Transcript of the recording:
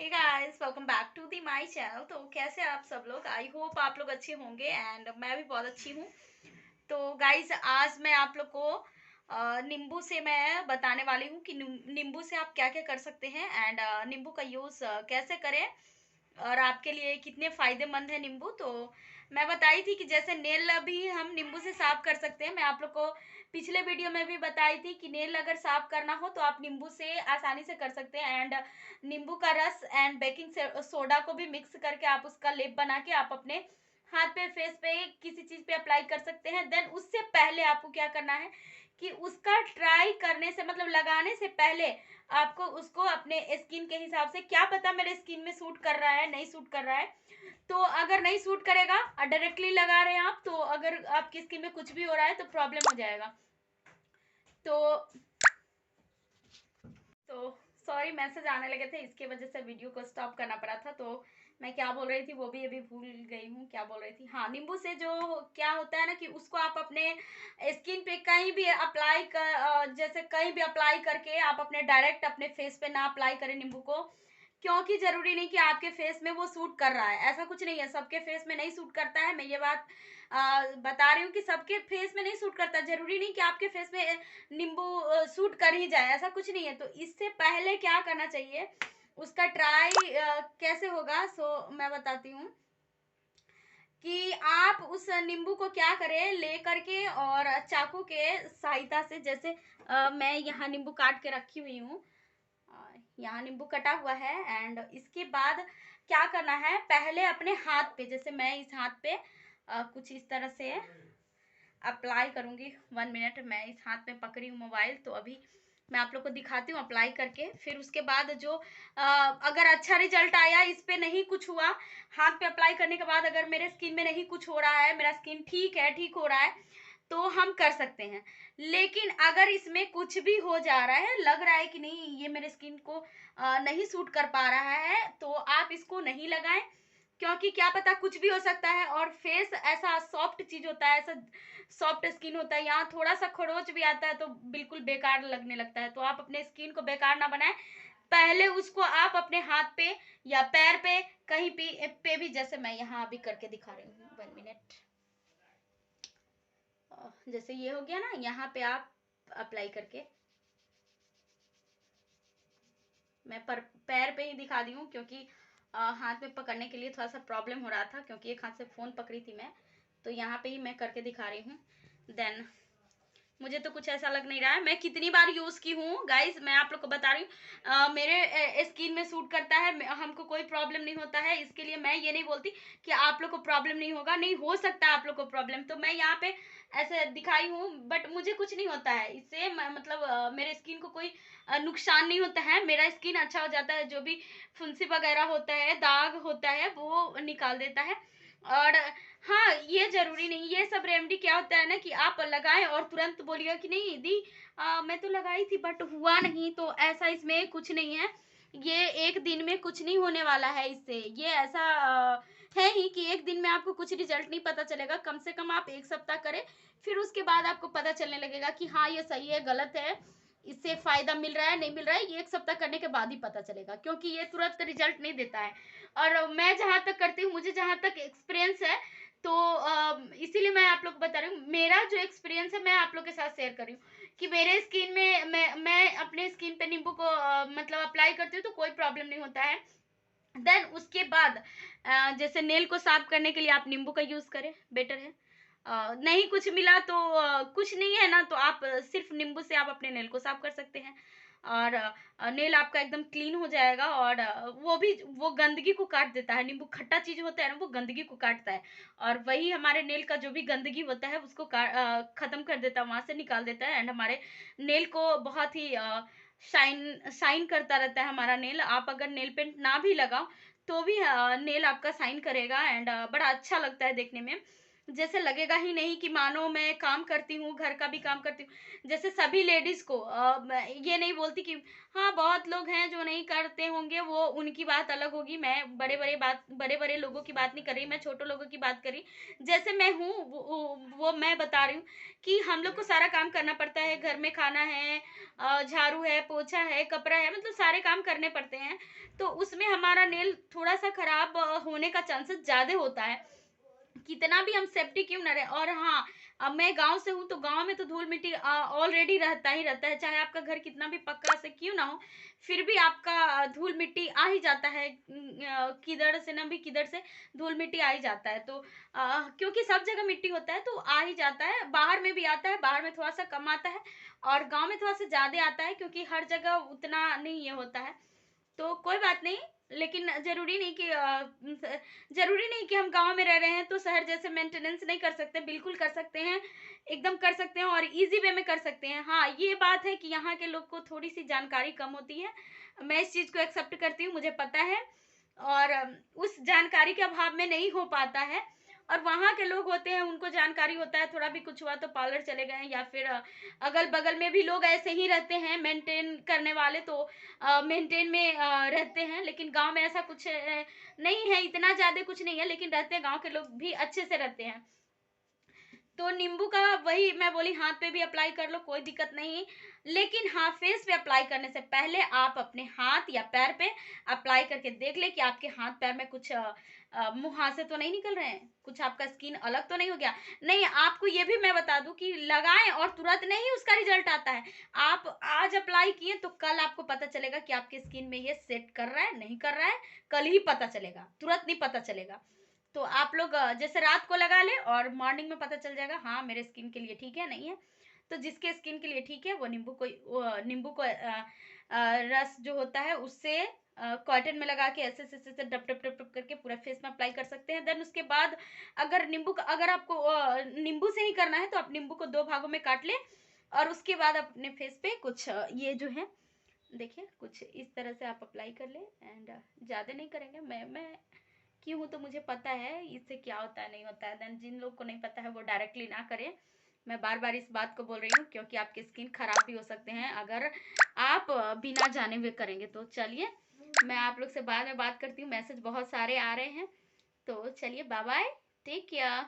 Hey guys, welcome back to the my channel. तो कैसे आप सब लोग? आई होप आप लोग अच्छे होंगे एंड मैं भी बहुत अच्छी हूँ। तो गाइस, आज मैं आप लोग को नींबू से मैं बताने वाली हूँ कि नींबू से आप क्या क्या कर सकते हैं एंड नींबू का यूज़ कैसे करें और आपके लिए कितने फायदेमंद है नींबू। तो मैं बताई थी कि जैसे नेल भी हम नींबू से साफ कर सकते हैं। मैं आप लोग को पिछले वीडियो में भी बताई थी कि नेल अगर साफ करना हो तो आप नींबू से आसानी से कर सकते हैं एंड नींबू का रस एंड बेकिंग सोडा को भी मिक्स करके आप उसका लेप बना के आप अपने हाथ पे, फेस पे, किसी चीज पे अप्लाई कर सकते हैं। देन उससे पहले आपको क्या करना है कि उसका ट्राई करने से मतलब लगाने से पहले आपको उसको अपने स्किन के हिसाब से, क्या पता मेरे स्किन में सूट कर रहा है नहीं सूट कर रहा है, तो अगर नहीं सूट करेगा डायरेक्टली लगा रहे हैं आप, तो अगर आपकी स्किन में कुछ भी हो रहा है तो प्रॉब्लम हो जाएगा। तो तो सॉरी, मैसेज आने लगे थे, इसके वजह से वीडियो को स्टॉप करना पड़ा था। तो मैं क्या बोल रही थी वो भी अभी भूल गई हूँ। क्या बोल रही थी? हाँ, नींबू से जो क्या होता है ना कि उसको आप अपने स्किन पे कहीं भी अप्लाई कर, जैसे कहीं भी अप्लाई करके आप अपने डायरेक्ट अपने फेस पे ना अप्लाई करें नींबू को, क्योंकि जरूरी नहीं कि आपके फेस में वो सूट कर रहा है। ऐसा कुछ नहीं है, सबके फेस में नहीं सूट करता है। मैं ये बात बता रही हूँ कि सबके फेस में नहीं सूट करता। जरूरी नहीं कि आपके फेस में नींबू सूट कर ही जाए, ऐसा कुछ नहीं है। तो इससे पहले क्या करना चाहिए, उसका ट्राई कैसे होगा, सो मैं बताती हूँ कि आप उस नींबू को क्या करें, ले करके और चाकू के सहायता से, जैसे मैं यहाँ नींबू काट के रखी हुई हूँ, यहाँ नींबू कटा हुआ है एंड इसके बाद क्या करना है, पहले अपने हाथ पे, जैसे मैं इस हाथ पे कुछ इस तरह से अप्लाई करूंगी। 1 मिनट, मैं इस हाथ में पकड़ी हूँ मोबाइल, तो अभी मैं आप लोग को दिखाती हूँ अप्लाई करके। फिर उसके बाद जो अगर अच्छा रिजल्ट आया, इस पे नहीं कुछ हुआ, हाथ पे अप्लाई करने के बाद अगर मेरे स्किन में नहीं कुछ हो रहा है, मेरा स्किन ठीक है, ठीक हो रहा है, तो हम कर सकते हैं। लेकिन अगर इसमें कुछ भी हो जा रहा है, लग रहा है कि नहीं ये मेरे स्किन को नहीं सूट कर पा रहा है, तो आप इसको नहीं लगाएं, क्योंकि क्या पता कुछ भी हो सकता है। और फेस ऐसा सॉफ्ट चीज होता है, ऐसा सॉफ्ट स्किन होता है, यहाँ थोड़ा सा खरोच भी आता है तो बिल्कुल बेकार लगने लगता है। तो आप अपने स्किन को बेकार ना बनाएं, पहले उसको आप अपने हाथ पे या पैर पे, कहीं पे भी, जैसे मैं यहाँ अभी करके दिखा रही हूँ। 1 मिनट, जैसे ये हो गया ना, यहाँ पे आप अप्लाई करके, मैं पैर पे ही दिखा दी हूँ, क्योंकि हाथ में पकड़ने के लिए थोड़ा सा प्रॉब्लम हो रहा था, क्योंकि एक हाथ से फोन पकड़ी थी मैं, तो यहाँ पे ही मैं करके दिखा रही हूँ। देन मुझे तो कुछ ऐसा लग नहीं रहा है। मैं कितनी बार यूज की हूँ गाइस, मैं आप लोग को बता रही हूँ, मेरे स्किन में सूट करता है, हमको कोई प्रॉब्लम नहीं होता है। इसके लिए मैं ये नहीं बोलती कि आप लोग को प्रॉब्लम नहीं होगा, नहीं हो सकता है आप लोग को प्रॉब्लम, तो मैं यहाँ पे ऐसे दिखाई हूँ, बट मुझे कुछ नहीं होता है इससे। मतलब मेरे स्किन को कोई नुकसान नहीं होता है, मेरा स्किन अच्छा हो जाता है, जो भी फुंसी वगैरह होता है, दाग होता है, वो निकाल देता है। और हाँ, ये जरूरी नहीं, ये सब रेमेडी क्या होता है ना कि आप लगाएं और तुरंत बोलिएगा कि नहीं दी मैं तो लगाई थी बट हुआ नहीं, तो ऐसा इसमें कुछ नहीं है। ये एक दिन में कुछ नहीं होने वाला है इससे। ये ऐसा है ही कि एक दिन में आपको कुछ रिजल्ट नहीं पता चलेगा, कम से कम आप 1 सप्ताह करें, फिर उसके बाद आपको पता चलने लगेगा कि हाँ ये सही है गलत है, इससे फायदा मिल रहा है नहीं मिल रहा है। ये 1 सप्ताह करने के बाद ही पता चलेगा, क्योंकि ये तुरंत रिजल्ट नहीं देता है। और मैं जहां तक करती हूँ, मुझे जहां तक एक्सपीरियंस है, तो इसीलिए मैं आप लोग को बता रही हूँ, मेरा जो एक्सपीरियंस है मैं आप लोग के साथ शेयर कर रही हूँ कि मेरे स्किन में मैं अपने स्किन पे नींबू को मतलब अप्लाई करती हूँ तो कोई प्रॉब्लम नहीं होता है। देन उसके बाद जैसे नेल को साफ करने के लिए आप नींबू का यूज करें, बेटर है। नहीं कुछ मिला तो कुछ नहीं है ना, तो आप सिर्फ नींबू से आप अपने नेल को साफ कर सकते हैं और नेल आपका एकदम क्लीन हो जाएगा। और वो भी वो गंदगी को काट देता है। नींबू खट्टा चीज होता है ना, वो गंदगी को काटता है, और वही हमारे नेल का जो भी गंदगी होता है उसको खत्म कर देता है, वहां से निकाल देता है। एंड हमारे नेल को बहुत ही शाइन शाइन करता रहता है हमारा नेल। आप अगर नेल पेंट ना भी लगाओ तो भी नेल आपका शाइन करेगा एंड बड़ा अच्छा लगता है देखने में। जैसे लगेगा ही नहीं कि मानो मैं काम करती हूँ, घर का भी काम करती हूँ। जैसे सभी लेडीज़ को मैं ये नहीं बोलती कि हाँ, बहुत लोग हैं जो नहीं करते होंगे, वो उनकी बात अलग होगी। मैं बड़े-बड़े लोगों की बात नहीं कर रही, मैं छोटे लोगों की बात कर रही। जैसे मैं हूँ, वो मैं बता रही हूँ कि हम लोग को सारा काम करना पड़ता है, घर में खाना है, झाड़ू है, पोछा है, कपड़ा है, मतलब सारे काम करने पड़ते हैं। तो उसमें हमारा नेल थोड़ा-सा खराब होने का चांसेस ज़्यादा होता है। कितना भी हम सेफ्टी क्यों ना रहे। और हाँ, अब मैं गांव से हूँ तो गांव में तो धूल मिट्टी ऑलरेडी रहता ही रहता है, चाहे आपका घर कितना भी पक्का से क्यों ना हो, फिर भी आपका धूल मिट्टी आ ही जाता है। किधर से ना भी किधर से धूल मिट्टी आ ही जाता है। तो क्योंकि सब जगह मिट्टी होता है तो आ ही जाता है। बाहर में भी आता है, बाहर में थोड़ा सा कम आता है और गांव में थोड़ा सा ज्यादा आता है, क्योंकि हर जगह उतना नहीं ये होता है। तो कोई बात नहीं। लेकिन जरूरी नहीं कि हम गांव में रह रहे हैं तो शहर जैसे मेंटेनेंस नहीं कर सकते। बिल्कुल कर सकते हैं, एकदम कर सकते हैं और इजी वे में कर सकते हैं। हाँ, ये बात है कि यहाँ के लोग को थोड़ी सी जानकारी कम होती है। मैं इस चीज को एक्सेप्ट करती हूँ, मुझे पता है। और उस जानकारी के अभाव में नहीं हो पाता है। और वहाँ के लोग होते हैं, उनको जानकारी होता है, थोड़ा भी कुछ हुआ तो पार्लर चले गए, या फिर अगल बगल में भी लोग ऐसे ही रहते हैं मेंटेन करने वाले, तो मेंटेन में रहते हैं। लेकिन गांव में ऐसा कुछ नहीं है, इतना ज्यादा कुछ नहीं है, लेकिन रहते हैं, गांव के लोग भी अच्छे से रहते हैं। तो नींबू का वही मैं बोली, हाथ पे भी अप्लाई कर लो, कोई दिक्कत नहीं। लेकिन हाँ, फेस पे अप्लाई करने से पहले आप अपने हाथ या पैर पे अप्लाई करके देख ले कि आपके हाथ पैर में कुछ मुंह हाथ से तो नहीं निकल रहे हैं, कुछ आपका स्किन अलग तो नहीं हो गया। नहीं, आपको ये भी मैं बता दूं कि लगाएं और तुरंत नहीं उसका रिजल्ट आता है। आप आज अप्लाई किए तो कल आपको पता चलेगा कि आपके स्किन में ये सेट कर रहा है नहीं कर रहा है, कल ही पता चलेगा, तुरंत नहीं पता चलेगा। तो आप लोग जैसे रात को लगा ले और मॉर्निंग में पता चल जाएगा हाँ मेरे स्किन के लिए ठीक है नहीं है। तो जिसके स्किन के लिए ठीक है वो नींबू को रस जो होता है उससे कॉटन में लगा के ऐसे ऐसे ऐसे डप डप डप डप करके पूरा फेस में अप्लाई कर सकते हैं। देन उसके बाद अगर आपको नींबू से ही करना है तो आप नींबू को 2 भागों में काट ले और उसके बाद अपने फेस पे कुछ ये जो है देखिए कुछ इस तरह से आप अप्लाई कर ले। एंड ज़्यादा नहीं करेंगे, मैं की हूँ तो मुझे पता है इससे क्या होता है नहीं होता है। देन जिन लोग को नहीं पता है वो डायरेक्टली ना करें। मैं बार बार इस बात को बोल रही हूँ क्योंकि आपके स्किन खराब भी हो सकते हैं अगर आप बिना जाने हुए करेंगे। तो चलिए, मैं आप लोग से बाद में बात करती हूँ, मैसेज बहुत सारे आ रहे हैं। तो चलिए, बाय बाय, टेक केयर।